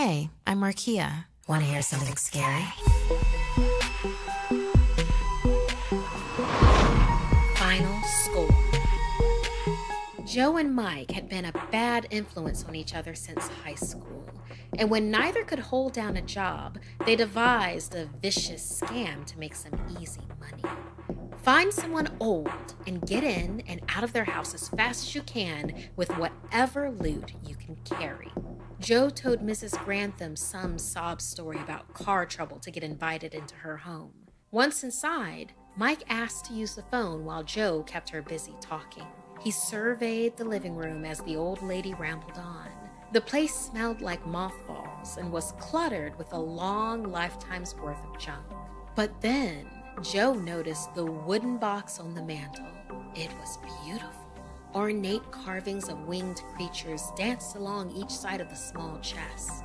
Hey, I'm Markia. Want to hear something scary? Final score. Joe and Mike had been a bad influence on each other since high school, and when neither could hold down a job, they devised a vicious scam to make some easy money. Find someone old and get in and out of their house as fast as you can with whatever loot you can carry. Joe told Mrs. Grantham some sob story about car trouble to get invited into her home. Once inside, Mike asked to use the phone while Joe kept her busy talking. He surveyed the living room as the old lady rambled on. The place smelled like mothballs and was cluttered with a long lifetime's worth of junk. But then Joe noticed the wooden box on the mantel. It was beautiful. Ornate carvings of winged creatures danced along each side of the small chest.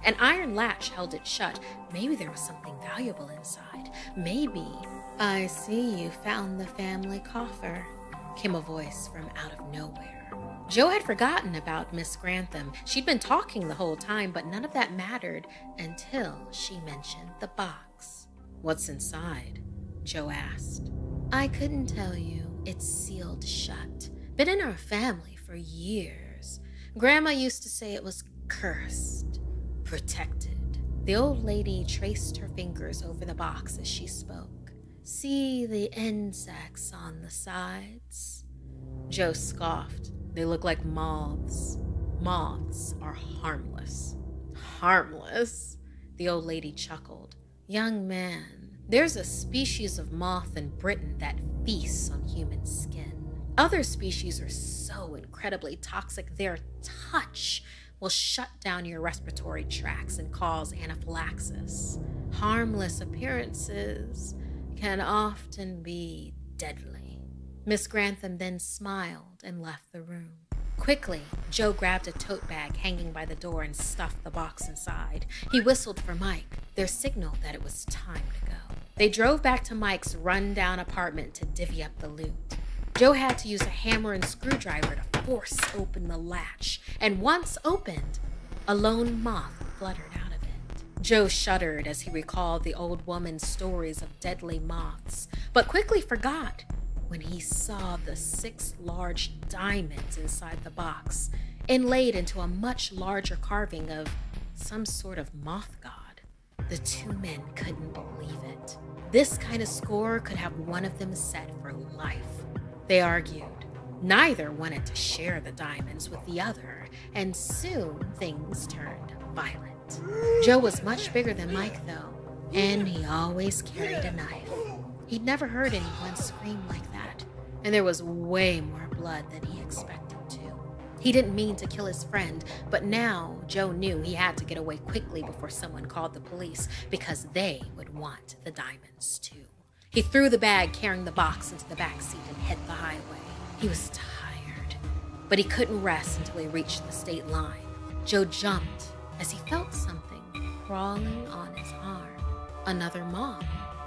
An iron latch held it shut. Maybe there was something valuable inside. Maybe. "I see you found the family coffer," came a voice from out of nowhere. Joe had forgotten about Miss Grantham. She'd been talking the whole time, but none of that mattered until she mentioned the box. "What's inside?" Joe asked. "I couldn't tell you. It's sealed shut. Been in our family for years. Grandma used to say it was cursed, protected." The old lady traced her fingers over the box as she spoke. "See the insects on the sides?" Joe scoffed. "They look like moths." "Moths are harmless." "Harmless?" The old lady chuckled. "Young man, there's a species of moth in Britain that feasts on human skin. Other species are so incredibly toxic their touch will shut down your respiratory tracts and cause anaphylaxis. Harmless appearances can often be deadly." Miss Grantham then smiled and left the room. Quickly, Joe grabbed a tote bag hanging by the door and stuffed the box inside. He whistled for Mike, their signal that it was time to go. They drove back to Mike's run-down apartment to divvy up the loot. Joe had to use a hammer and screwdriver to force open the latch, and once opened, a lone moth fluttered out of it. Joe shuddered as he recalled the old woman's stories of deadly moths, but quickly forgot when he saw the 6 large diamonds inside the box, inlaid into a much larger carving of some sort of moth god. The two men couldn't believe it. This kind of score could have one of them set for life. They argued. Neither wanted to share the diamonds with the other, and soon things turned violent. Joe was much bigger than Mike, though, and he always carried a knife. He'd never heard anyone scream like that, and there was way more blood than he expected to. He didn't mean to kill his friend, but now Joe knew he had to get away quickly before someone called the police, because they would want the diamonds too. He threw the bag carrying the box into the back seat and hit the highway. He was tired, but he couldn't rest until he reached the state line. Joe jumped as he felt something crawling on his arm. Another moth,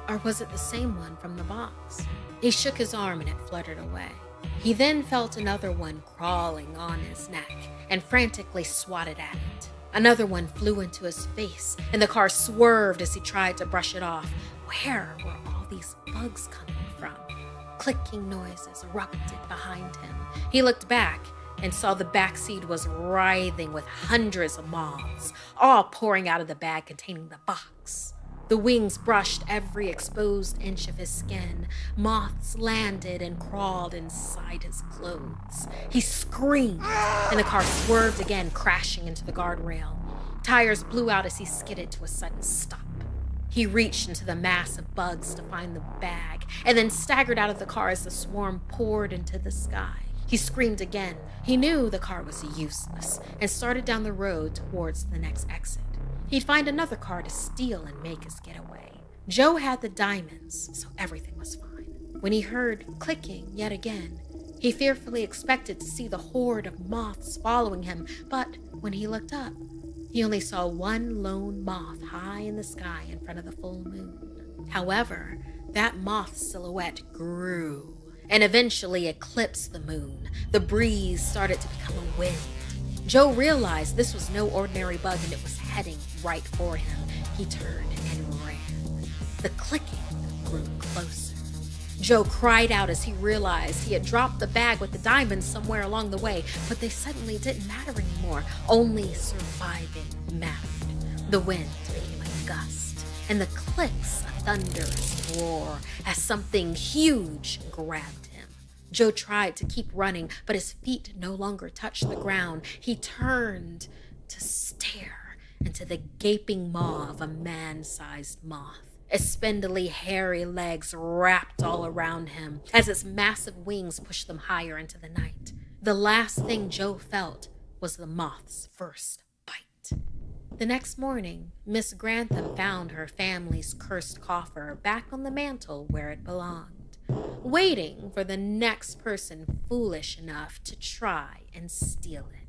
or was it the same one from the box? He shook his arm and it fluttered away. He then felt another one crawling on his neck and frantically swatted at it. Another one flew into his face, and the car swerved as he tried to brush it off. Where were all these bugs coming from? Clicking noises erupted behind him. He looked back and saw the backseat was writhing with hundreds of moths, all pouring out of the bag containing the box. The wings brushed every exposed inch of his skin. Moths landed and crawled inside his clothes. He screamed, and the car swerved again, crashing into the guardrail. Tires blew out as he skidded to a sudden stop. He reached into the mass of bugs to find the bag, and then staggered out of the car as the swarm poured into the sky. He screamed again. He knew the car was useless, and started down the road towards the next exit. He'd find another car to steal and make his getaway. Joe had the diamonds, so everything was fine. When he heard clicking yet again, he fearfully expected to see the horde of moths following him, but when he looked up, he only saw one lone moth high in the sky in front of the full moon. However, that moth's silhouette grew and eventually eclipsed the moon. The breeze started to become a wind. Joe realized this was no ordinary bug and it was heading right for him. He turned and ran. The clicking grew closer. Joe cried out as he realized he had dropped the bag with the diamonds somewhere along the way, but they suddenly didn't matter anymore. Only surviving mattered. The wind became a gust, and the clicks a thunderous roar as something huge grabbed him. Joe tried to keep running, but his feet no longer touched the ground. He turned to stare into the gaping maw of a man-sized moth. Its spindly, hairy legs wrapped all around him as its massive wings pushed them higher into the night. The last thing Joe felt was the moth's first bite. The next morning, Miss Grantham found her family's cursed coffer back on the mantel where it belonged, waiting for the next person foolish enough to try and steal it.